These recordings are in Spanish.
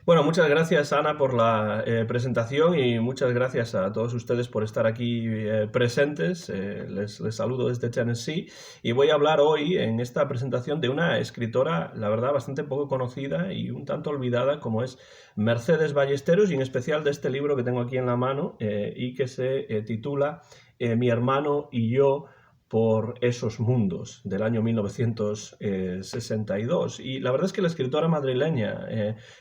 Bueno, muchas gracias Ana por la presentación y muchas gracias a todos ustedes por estar aquí presentes. Les saludo desde Tennessee y voy a hablar hoy en esta presentación de una escritora, la verdad, bastante poco conocida y un tanto olvidada como es Mercedes Ballesteros, y en especial de este libro que tengo aquí en la mano y que se titula Mi hermano y yo por esos mundos, del año 1962. Y la verdad es que la escritora madrileña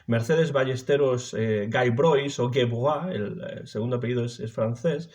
Mercedes Ballesteros Guybrois, o Guebrois, el segundo apellido es francés,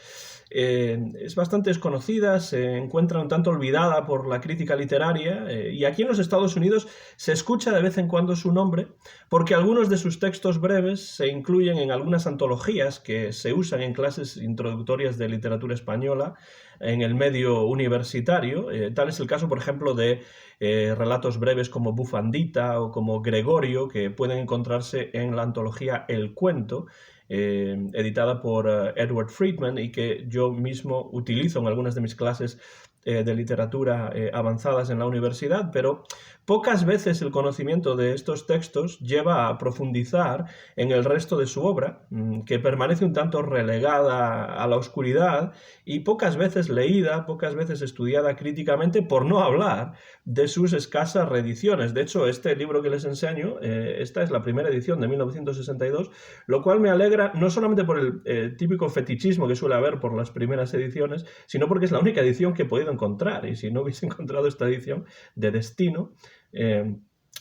es bastante desconocida, se encuentra un tanto olvidada por la crítica literaria, y aquí en los Estados Unidos se escucha de vez en cuando su nombre porque algunos de sus textos breves se incluyen en algunas antologías que se usan en clases introductorias de literatura española en el medio universitario. Tal es el caso, por ejemplo, de relatos breves como Bufandita o como Gregorio, que pueden encontrarse en la antología El Cuento, editada por Edward Friedman, y que yo mismo utilizo en algunas de mis clases de literatura avanzadas en la universidad, pero pocas veces el conocimiento de estos textos lleva a profundizar en el resto de su obra, que permanece un tanto relegada a la oscuridad y pocas veces leída, pocas veces estudiada críticamente, por no hablar de sus escasas reediciones. De hecho, este libro que les enseño, esta es la primera edición de 1962, lo cual me alegra no solamente por el típico fetichismo que suele haber por las primeras ediciones, sino porque es la única edición que he podido encontrar, y si no hubiese encontrado esta edición de Destino,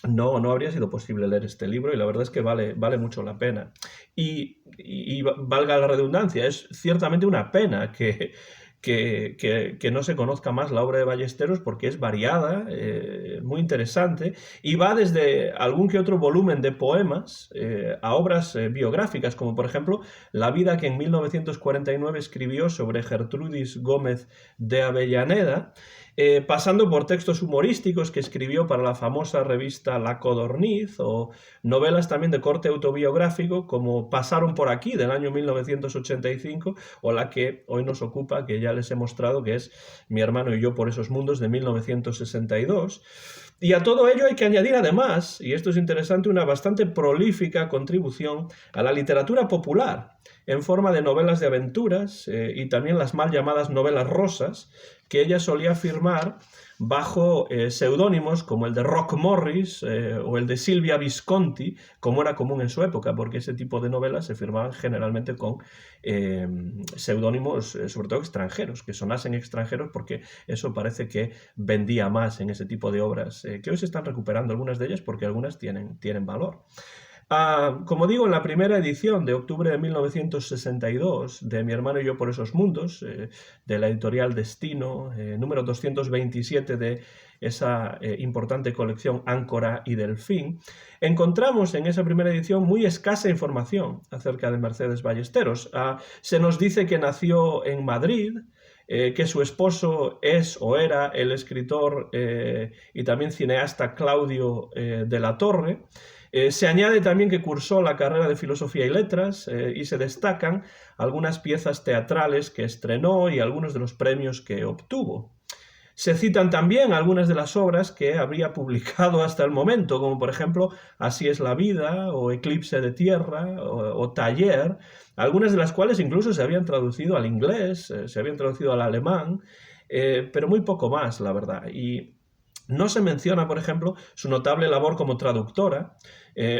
no habría sido posible leer este libro, y la verdad es que vale mucho la pena. Y valga la redundancia, es ciertamente una pena que no se conozca más la obra de Ballesteros, porque es variada, muy interesante, y va desde algún que otro volumen de poemas a obras biográficas, como por ejemplo la vida que en 1949 escribió sobre Gertrudis Gómez de Avellaneda, pasando por textos humorísticos que escribió para la famosa revista La Codorniz, o novelas también de corte autobiográfico como Pasaron por aquí, del año 1985, o la que hoy nos ocupa, que ya les he mostrado, que es Mi hermano y yo por esos mundos, de 1962. Y a todo ello hay que añadir además, y esto es interesante, una bastante prolífica contribución a la literatura popular, en forma de novelas de aventuras y también las mal llamadas novelas rosas, que ella solía firmar bajo seudónimos como el de Rock Morris o el de Silvia Visconti, como era común en su época, porque ese tipo de novelas se firmaban generalmente con seudónimos, sobre todo extranjeros, que sonasen extranjeros, porque eso parece que vendía más en ese tipo de obras, que hoy se están recuperando algunas de ellas porque algunas tienen valor. Como digo, en la primera edición de octubre de 1962 de Mi hermano y yo por esos mundos, de la editorial Destino, número 227 de esa importante colección Áncora y Delfín, encontramos en esa primera edición muy escasa información acerca de Mercedes Ballesteros. Se nos dice que nació en Madrid, que su esposo es o era el escritor y también cineasta Claudio de la Torre. Se añade también que cursó la carrera de Filosofía y Letras, y se destacan algunas piezas teatrales que estrenó y algunos de los premios que obtuvo. Se citan también algunas de las obras que habría publicado hasta el momento, como por ejemplo Así es la vida, o Eclipse de tierra, o Taller, algunas de las cuales incluso se habían traducido al inglés, se habían traducido al alemán, pero muy poco más, la verdad. Y no se menciona, por ejemplo, su notable labor como traductora,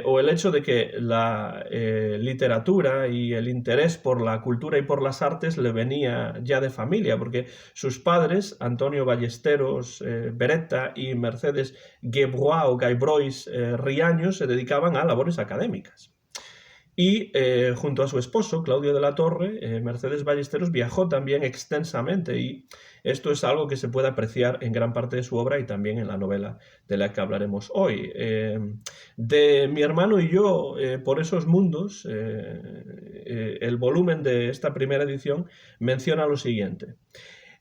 o el hecho de que la literatura y el interés por la cultura y por las artes le venía ya de familia, porque sus padres, Antonio Ballesteros Beretta y Mercedes Guebrois o Guybrois Riaño, se dedicaban a labores académicas. Y junto a su esposo, Claudio de la Torre, Mercedes Ballesteros viajó también extensamente, y esto es algo que se puede apreciar en gran parte de su obra y también en la novela de la que hablaremos hoy. De Mi hermano y yo por esos mundos, el volumen de esta primera edición menciona lo siguiente.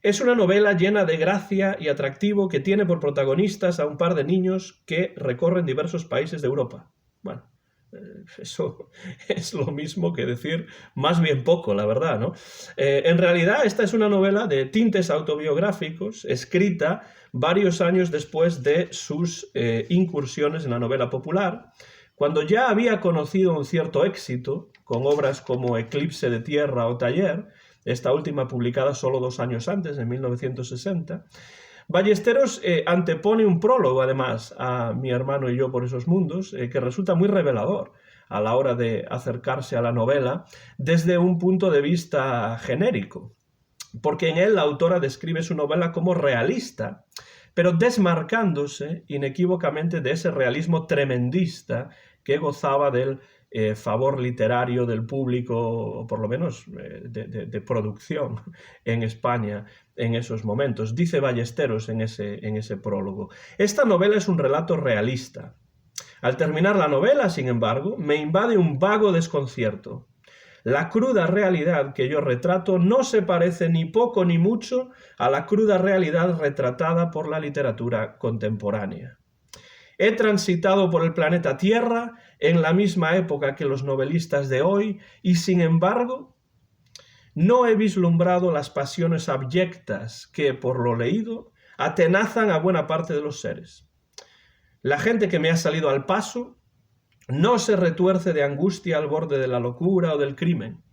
Es una novela llena de gracia y atractivo que tiene por protagonistas a un par de niños que recorren diversos países de Europa. Bueno, eso es lo mismo que decir más bien poco, la verdad, ¿no? En realidad, esta es una novela de tintes autobiográficos, escrita varios años después de sus incursiones en la novela popular, cuando ya había conocido un cierto éxito, con obras como Eclipse de Tierra o Taller, esta última publicada solo 2 años antes, en 1960, Ballesteros antepone un prólogo, además, a Mi hermano y yo por esos mundos, que resulta muy revelador a la hora de acercarse a la novela desde un punto de vista genérico, porque en él la autora describe su novela como realista, pero desmarcándose inequívocamente de ese realismo tremendista que gozaba del favor literario del público, o por lo menos de producción en España en esos momentos. Dice Ballesteros en ese prólogo: esta novela es un relato realista. Al terminar la novela, sin embargo, me invade un vago desconcierto. La cruda realidad que yo retrato no se parece ni poco ni mucho a la cruda realidad retratada por la literatura contemporánea. He transitado por el planeta Tierra en la misma época que los novelistas de hoy y, sin embargo, no he vislumbrado las pasiones abyectas que, por lo leído, atenazan a buena parte de los seres. La gente que me ha salido al paso no se retuerce de angustia al borde de la locura o del crimen.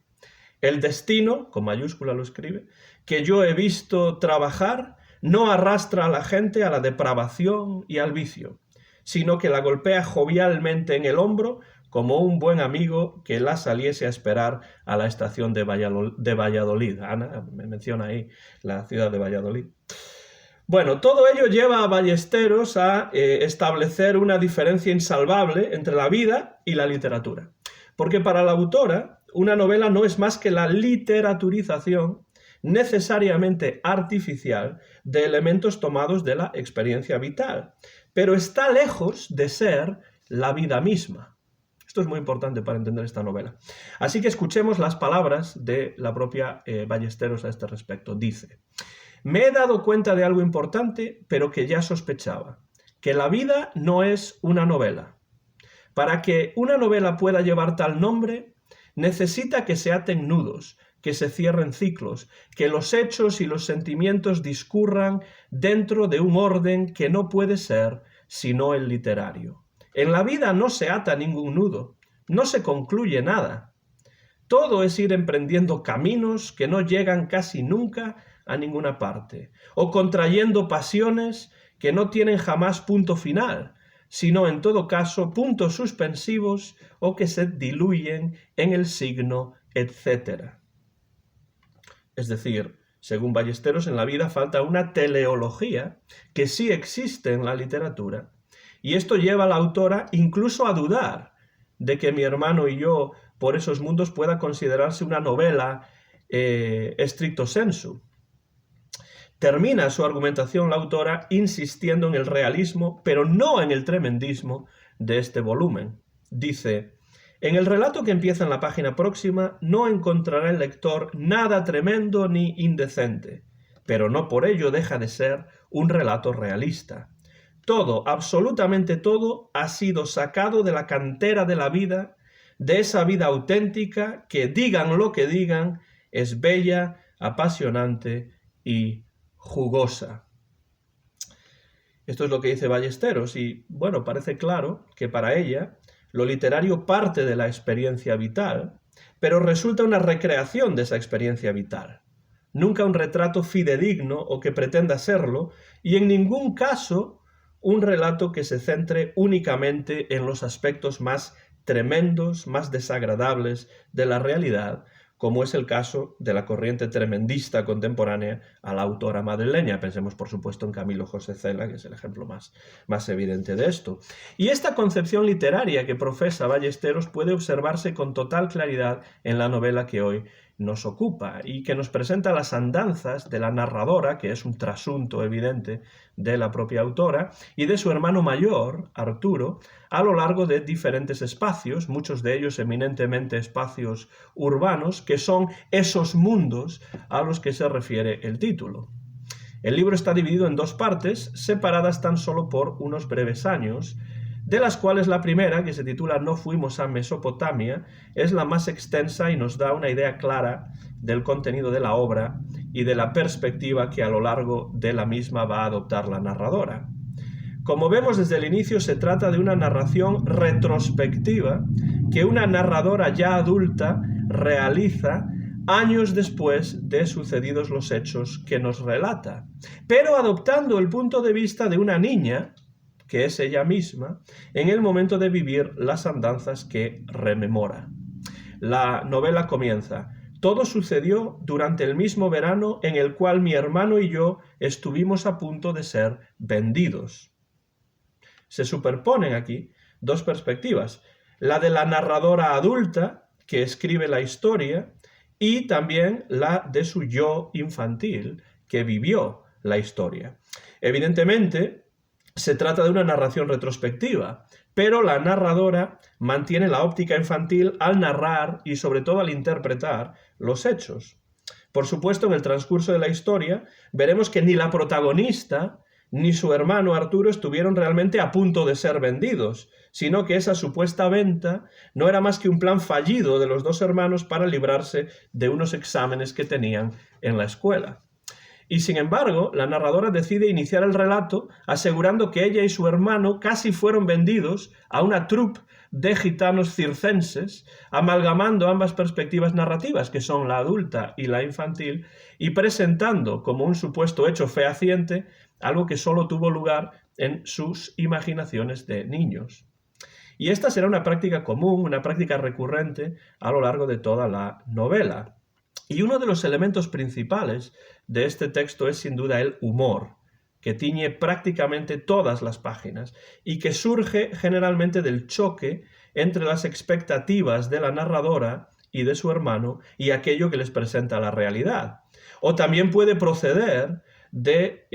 El destino, con mayúscula lo escribe, que yo he visto trabajar, no arrastra a la gente a la depravación y al vicio, sino que la golpea jovialmente en el hombro como un buen amigo que la saliese a esperar a la estación de Valladolid. Ana me menciona ahí la ciudad de Valladolid. Bueno, todo ello lleva a Ballesteros a establecer una diferencia insalvable entre la vida y la literatura. Porque para la autora, una novela no es más que la literaturización necesariamente artificial de elementos tomados de la experiencia vital, pero está lejos de ser la vida misma. Esto es muy importante para entender esta novela. Así que escuchemos las palabras de la propia Ballesteros a este respecto. Dice: me he dado cuenta de algo importante, pero que ya sospechaba, que la vida no es una novela. Para que una novela pueda llevar tal nombre, necesita que se aten nudos, que se cierren ciclos, que los hechos y los sentimientos discurran dentro de un orden que no puede ser sino el literario. En la vida no se ata ningún nudo, no se concluye nada. Todo es ir emprendiendo caminos que no llegan casi nunca a ninguna parte, o contrayendo pasiones que no tienen jamás punto final, sino en todo caso puntos suspensivos o que se diluyen en el signo, etc. Es decir, según Ballesteros, en la vida falta una teleología que sí existe en la literatura, y esto lleva a la autora incluso a dudar de que Mi hermano y yo por esos mundos pueda considerarse una novela stricto sensu. Termina su argumentación la autora insistiendo en el realismo, pero no en el tremendismo de este volumen. Dice: en el relato que empieza en la página próxima no encontrará el lector nada tremendo ni indecente, pero no por ello deja de ser un relato realista. Todo, absolutamente todo, ha sido sacado de la cantera de la vida, de esa vida auténtica que, digan lo que digan, es bella, apasionante y jugosa. Esto es lo que dice Ballesteros y, bueno, parece claro que para ella lo literario parte de la experiencia vital, pero resulta una recreación de esa experiencia vital. Nunca un retrato fidedigno o que pretenda serlo, y en ningún caso un relato que se centre únicamente en los aspectos más tremendos, más desagradables de la realidad, como es el caso de la corriente tremendista contemporánea a la autora madrileña. Pensemos, por supuesto, en Camilo José Cela, que es el ejemplo más evidente de esto. Y esta concepción literaria que profesa Ballesteros puede observarse con total claridad en la novela que hoy nos ocupa y que nos presenta las andanzas de la narradora, que es un trasunto evidente de la propia autora, y de su hermano mayor, Arturo, a lo largo de diferentes espacios, muchos de ellos eminentemente espacios urbanos, que son esos mundos a los que se refiere el título. El libro está dividido en 2 partes, separadas tan solo por unos breves años, de las cuales la primera, que se titula No fuimos a Mesopotamia, es la más extensa y nos da una idea clara del contenido de la obra y de la perspectiva que a lo largo de la misma va a adoptar la narradora. Como vemos desde el inicio, se trata de una narración retrospectiva que una narradora ya adulta realiza años después de sucedidos los hechos que nos relata, pero adoptando el punto de vista de una niña, que es ella misma, en el momento de vivir las andanzas que rememora. La novela comienza: todo sucedió durante el mismo verano en el cual mi hermano y yo estuvimos a punto de ser vendidos. Se superponen aquí dos perspectivas: la de la narradora adulta que escribe la historia y también la de su yo infantil que vivió la historia. Evidentemente, se trata de una narración retrospectiva, pero la narradora mantiene la óptica infantil al narrar y sobre todo al interpretar los hechos. Por supuesto, en el transcurso de la historia veremos que ni la protagonista ni su hermano Arturo estuvieron realmente a punto de ser vendidos, sino que esa supuesta venta no era más que un plan fallido de los dos hermanos para librarse de unos exámenes que tenían en la escuela. Y sin embargo, la narradora decide iniciar el relato asegurando que ella y su hermano casi fueron vendidos a una troupe de gitanos circenses, amalgamando ambas perspectivas narrativas, que son la adulta y la infantil, y presentando como un supuesto hecho fehaciente algo que solo tuvo lugar en sus imaginaciones de niños. Y esta será una práctica común, una práctica recurrente a lo largo de toda la novela. Y uno de los elementos principales de este texto es sin duda el humor, que tiñe prácticamente todas las páginas y que surge generalmente del choque entre las expectativas de la narradora y de su hermano y aquello que les presenta la realidad. O también puede proceder de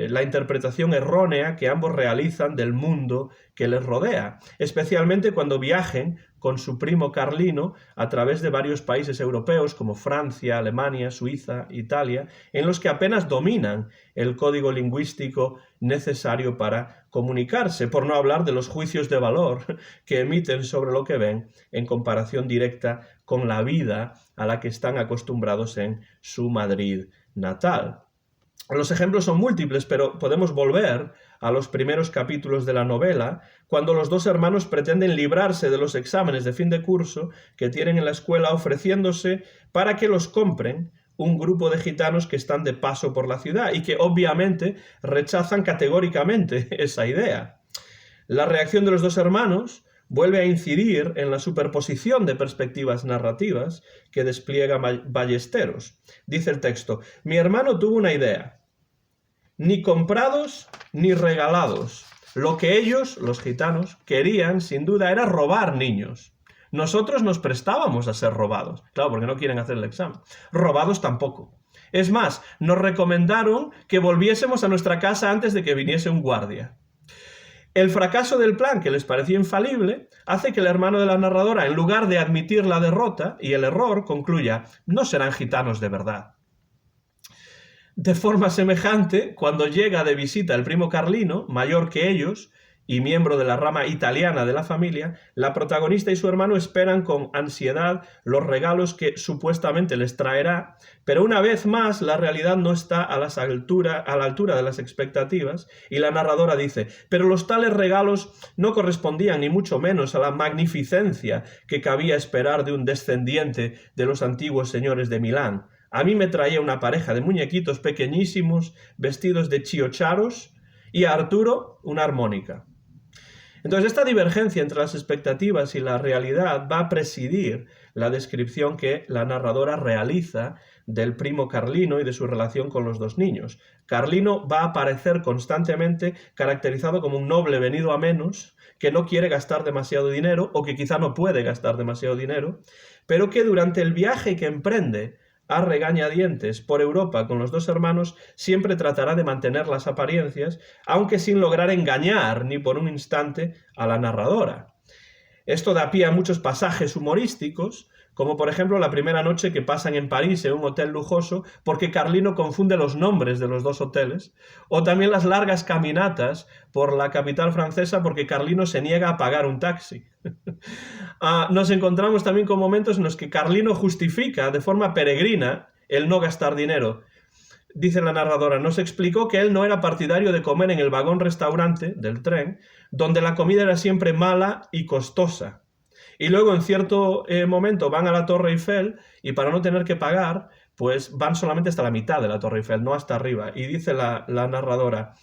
la interpretación errónea que ambos realizan del mundo que les rodea, especialmente cuando viajen con su primo Carlino a través de varios países europeos como Francia, Alemania, Suiza, Italia, en los que apenas dominan el código lingüístico necesario para comunicarse, por no hablar de los juicios de valor que emiten sobre lo que ven en comparación directa con la vida a la que están acostumbrados en su Madrid natal. Los ejemplos son múltiples, pero podemos volver a los primeros capítulos de la novela, cuando los dos hermanos pretenden librarse de los exámenes de fin de curso que tienen en la escuela, ofreciéndose para que los compren un grupo de gitanos que están de paso por la ciudad y que obviamente rechazan categóricamente esa idea. La reacción de los dos hermanos vuelve a incidir en la superposición de perspectivas narrativas que despliega Ballesteros. Dice el texto: mi hermano tuvo una idea. Ni comprados ni regalados. Lo que ellos, los gitanos, querían sin duda era robar niños. Nosotros nos prestábamos a ser robados. Claro, porque no quieren hacer el examen. Robados tampoco. Es más, nos recomendaron que volviésemos a nuestra casa antes de que viniese un guardia. El fracaso del plan, que les parecía infalible, hace que el hermano de la narradora, en lugar de admitir la derrota y el error, concluya: no serán gitanos de verdad. De forma semejante, cuando llega de visita el primo Carlino, mayor que ellos y miembro de la rama italiana de la familia, la protagonista y su hermano esperan con ansiedad los regalos que supuestamente les traerá, pero una vez más la realidad no está a la altura de las expectativas, y la narradora dice: pero los tales regalos no correspondían ni mucho menos a la magnificencia que cabía esperar de un descendiente de los antiguos señores de Milán. A mí me traía una pareja de muñequitos pequeñísimos vestidos de chiocharos y a Arturo una armónica. Entonces, esta divergencia entre las expectativas y la realidad va a presidir la descripción que la narradora realiza del primo Carlino y de su relación con los dos niños. Carlino va a aparecer constantemente caracterizado como un noble venido a menos, que no quiere gastar demasiado dinero o que quizá no puede gastar demasiado dinero, pero que durante el viaje que emprende a regañadientes por Europa con los dos hermanos siempre tratará de mantener las apariencias, aunque sin lograr engañar ni por un instante a la narradora. Esto da pie a muchos pasajes humorísticos, como por ejemplo la primera noche que pasan en París en un hotel lujoso porque Carlino confunde los nombres de los dos hoteles, o también las largas caminatas por la capital francesa porque Carlino se niega a pagar un taxi. Nos encontramos también con momentos en los que Carlino justifica de forma peregrina el no gastar dinero. dice la narradora, nos explicó que él no era partidario de comer en el vagón-restaurante del tren, donde la comida era siempre mala y costosa. Y luego en cierto momento van a la Torre Eiffel y para no tener que pagar, pues van solamente hasta la mitad de la Torre Eiffel, no hasta arriba. Y dice la narradora,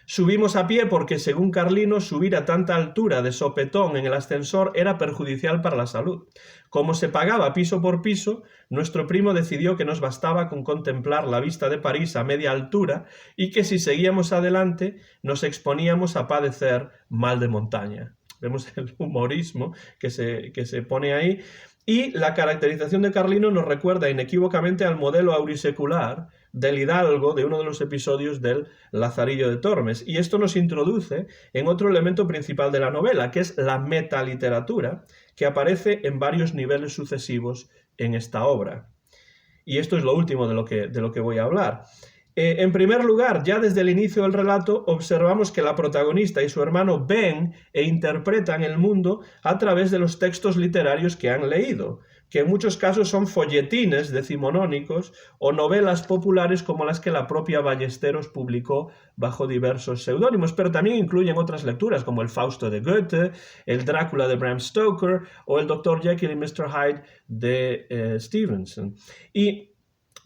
subimos a pie porque, según Carlino, subir a tanta altura de sopetón en el ascensor era perjudicial para la salud. Como se pagaba piso por piso, nuestro primo decidió que nos bastaba con contemplar la vista de París a media altura y que si seguíamos adelante nos exponíamos a padecer mal de montaña. Vemos el humorismo que se pone ahí. Y la caracterización de Carlino nos recuerda inequívocamente al modelo aurisecular del Hidalgo de uno de los episodios del Lazarillo de Tormes. Y esto nos introduce en otro elemento principal de la novela, que es la metaliteratura, que aparece en varios niveles sucesivos en esta obra. Y esto es lo último de lo que voy a hablar. En primer lugar, ya desde el inicio del relato, observamos que la protagonista y su hermano ven e interpretan el mundo a través de los textos literarios que han leído, que en muchos casos son folletines decimonónicos o novelas populares como las que la propia Ballesteros publicó bajo diversos seudónimos, pero también incluyen otras lecturas como el Fausto de Goethe, el Drácula de Bram Stoker o el Dr. Jekyll y Mr. Hyde de Stevenson. Y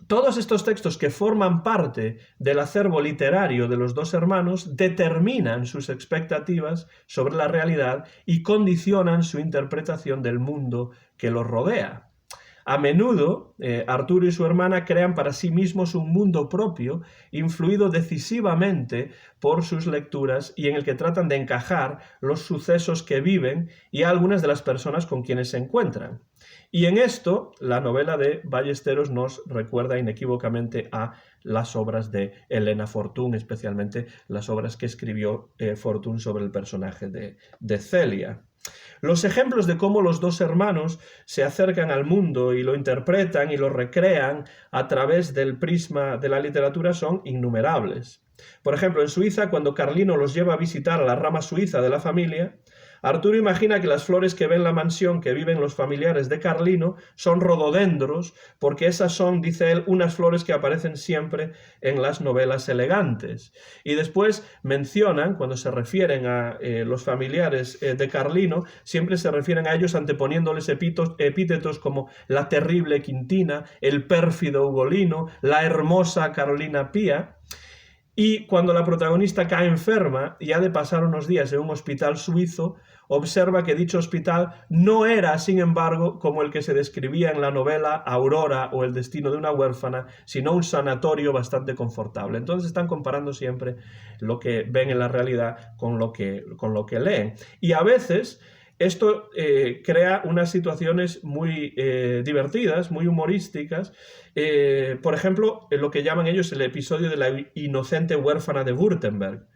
todos estos textos que forman parte del acervo literario de los dos hermanos determinan sus expectativas sobre la realidad y condicionan su interpretación del mundo que los rodea. A menudo, Arturo y su hermana crean para sí mismos un mundo propio, influido decisivamente por sus lecturas y en el que tratan de encajar los sucesos que viven y a algunas de las personas con quienes se encuentran. Y en esto, la novela de Ballesteros nos recuerda inequívocamente a las obras de Elena Fortún, especialmente las obras que escribió Fortún sobre el personaje de Celia. Los ejemplos de cómo los dos hermanos se acercan al mundo y lo interpretan y lo recrean a través del prisma de la literatura son innumerables. Por ejemplo, en Suiza, cuando Carlino los lleva a visitar a la rama suiza de la familia, Arturo imagina que las flores que ve en la mansión que viven los familiares de Carlino son rododendros, porque esas son, dice él, unas flores que aparecen siempre en las novelas elegantes. Y después mencionan, cuando se refieren a los familiares de Carlino, siempre se refieren a ellos anteponiéndoles epítetos como la terrible Quintina, el pérfido Ugolino, la hermosa Carolina Pía. Y cuando la protagonista cae enferma y ha de pasar unos días en un hospital suizo, observa que dicho hospital no era, sin embargo, como el que se describía en la novela Aurora o El destino de una huérfana, sino un sanatorio bastante confortable. Entonces están comparando siempre lo que ven en la realidad con lo que leen. Y a veces esto crea unas situaciones muy divertidas, muy humorísticas. Por ejemplo, lo que llaman ellos el episodio de la inocente huérfana de Württemberg.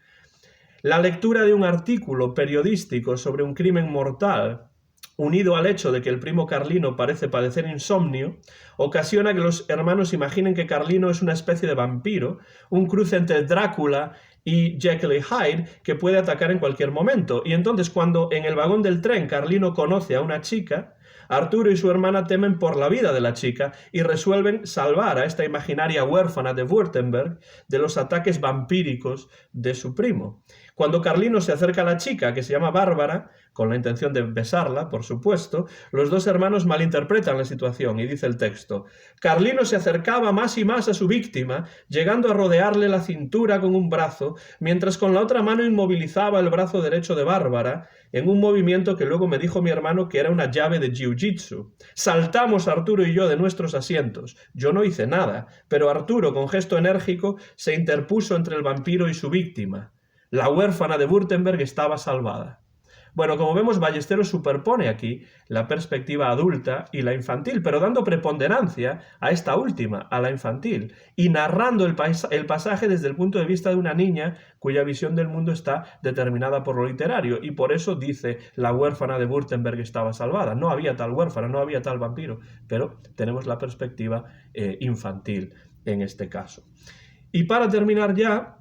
La lectura de un artículo periodístico sobre un crimen mortal, unido al hecho de que el primo Carlino parece padecer insomnio, ocasiona que los hermanos imaginen que Carlino es una especie de vampiro, un cruce entre Drácula y Jekyll y Hyde que puede atacar en cualquier momento. Y entonces, cuando en el vagón del tren Carlino conoce a una chica, Arturo y su hermana temen por la vida de la chica y resuelven salvar a esta imaginaria huérfana de Württemberg de los ataques vampíricos de su primo. Cuando Carlino se acerca a la chica, que se llama Bárbara, con la intención de besarla, por supuesto, los dos hermanos malinterpretan la situación y dice el texto: Carlino se acercaba más y más a su víctima, llegando a rodearle la cintura con un brazo, mientras con la otra mano inmovilizaba el brazo derecho de Bárbara, en un movimiento que luego me dijo mi hermano que era una llave de jiu-jitsu. Saltamos Arturo y yo de nuestros asientos. Yo no hice nada, pero Arturo, con gesto enérgico, se interpuso entre el vampiro y su víctima. La huérfana de Württemberg estaba salvada. Bueno, como vemos, Ballesteros superpone aquí la perspectiva adulta y la infantil, pero dando preponderancia a esta última, a la infantil, y narrando el pasaje desde el punto de vista de una niña cuya visión del mundo está determinada por lo literario, y por eso dice la huérfana de Württemberg estaba salvada. No había tal huérfana, no había tal vampiro, pero tenemos la perspectiva infantil en este caso. Y para terminar ya,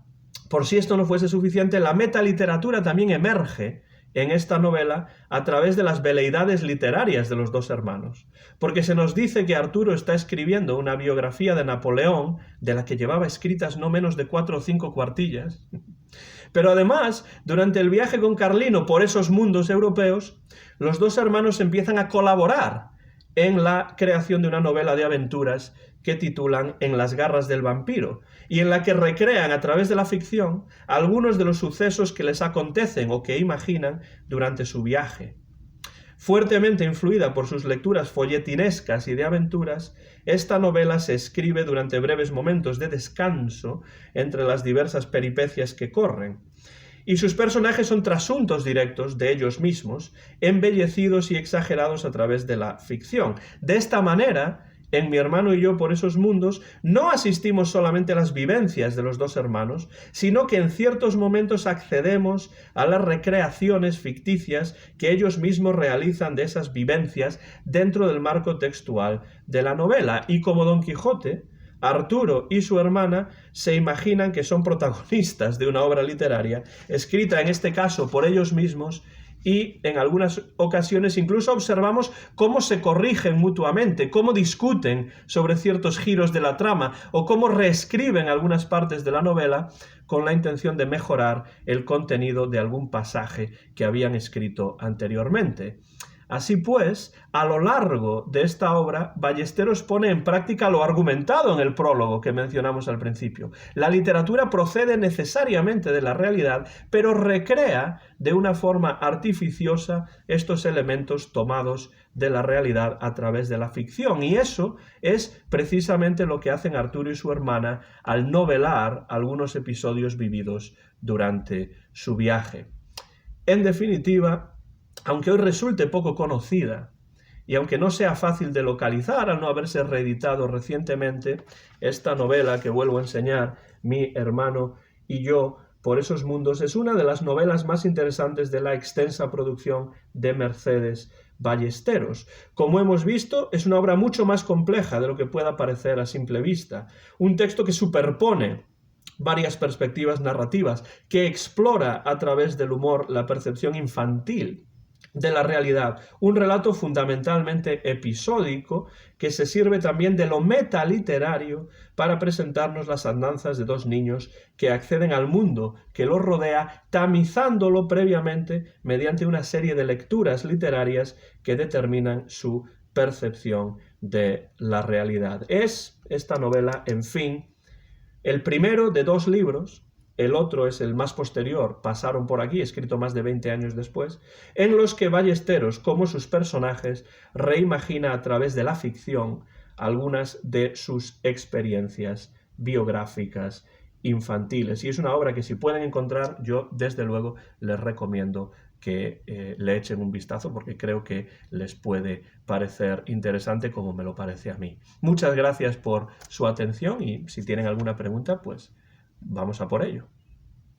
por si esto no fuese suficiente, la metaliteratura también emerge en esta novela a través de las veleidades literarias de los dos hermanos, porque se nos dice que Arturo está escribiendo una biografía de Napoleón, de la que llevaba escritas no menos de 4 o 5 cuartillas, pero además, durante el viaje con Carlino por esos mundos europeos, los dos hermanos empiezan a colaborar en la creación de una novela de aventuras que titulan En las garras del vampiro, y en la que recrean a través de la ficción algunos de los sucesos que les acontecen o que imaginan durante su viaje. Fuertemente influida por sus lecturas folletinescas y de aventuras, esta novela se escribe durante breves momentos de descanso entre las diversas peripecias que corren, y sus personajes son trasuntos directos de ellos mismos, embellecidos y exagerados a través de la ficción. De esta manera, en Mi hermano y yo por esos mundos, no asistimos solamente a las vivencias de los dos hermanos, sino que en ciertos momentos accedemos a las recreaciones ficticias que ellos mismos realizan de esas vivencias dentro del marco textual de la novela. Y como Don Quijote, Arturo y su hermana se imaginan que son protagonistas de una obra literaria, escrita en este caso por ellos mismos, y en algunas ocasiones incluso observamos cómo se corrigen mutuamente, cómo discuten sobre ciertos giros de la trama o cómo reescriben algunas partes de la novela con la intención de mejorar el contenido de algún pasaje que habían escrito anteriormente. Así pues, a lo largo de esta obra, Ballesteros pone en práctica lo argumentado en el prólogo que mencionamos al principio. La literatura procede necesariamente de la realidad, pero recrea de una forma artificiosa estos elementos tomados de la realidad a través de la ficción. Y eso es precisamente lo que hacen Arturo y su hermana al novelar algunos episodios vividos durante su viaje. En definitiva, aunque hoy resulte poco conocida y aunque no sea fácil de localizar al no haberse reeditado recientemente, esta novela que vuelvo a enseñar, Mi hermano y yo por esos mundos, es una de las novelas más interesantes de la extensa producción de Mercedes Ballesteros. Como hemos visto, es una obra mucho más compleja de lo que pueda parecer a simple vista. Un texto que superpone varias perspectivas narrativas, que explora a través del humor la percepción infantil de la realidad, un relato fundamentalmente episódico que se sirve también de lo metaliterario para presentarnos las andanzas de dos niños que acceden al mundo que los rodea, tamizándolo previamente mediante una serie de lecturas literarias que determinan su percepción de la realidad. Es esta novela, en fin, el primero de 2 libros, el otro es el más posterior, Pasaron por aquí, escrito más de 20 años después, en los que Ballesteros, como sus personajes, reimagina a través de la ficción algunas de sus experiencias biográficas infantiles. Y es una obra que, si pueden encontrar, yo desde luego les recomiendo que le echen un vistazo, porque creo que les puede parecer interesante como me lo parece a mí. Muchas gracias por su atención y si tienen alguna pregunta, pues vamos a por ello.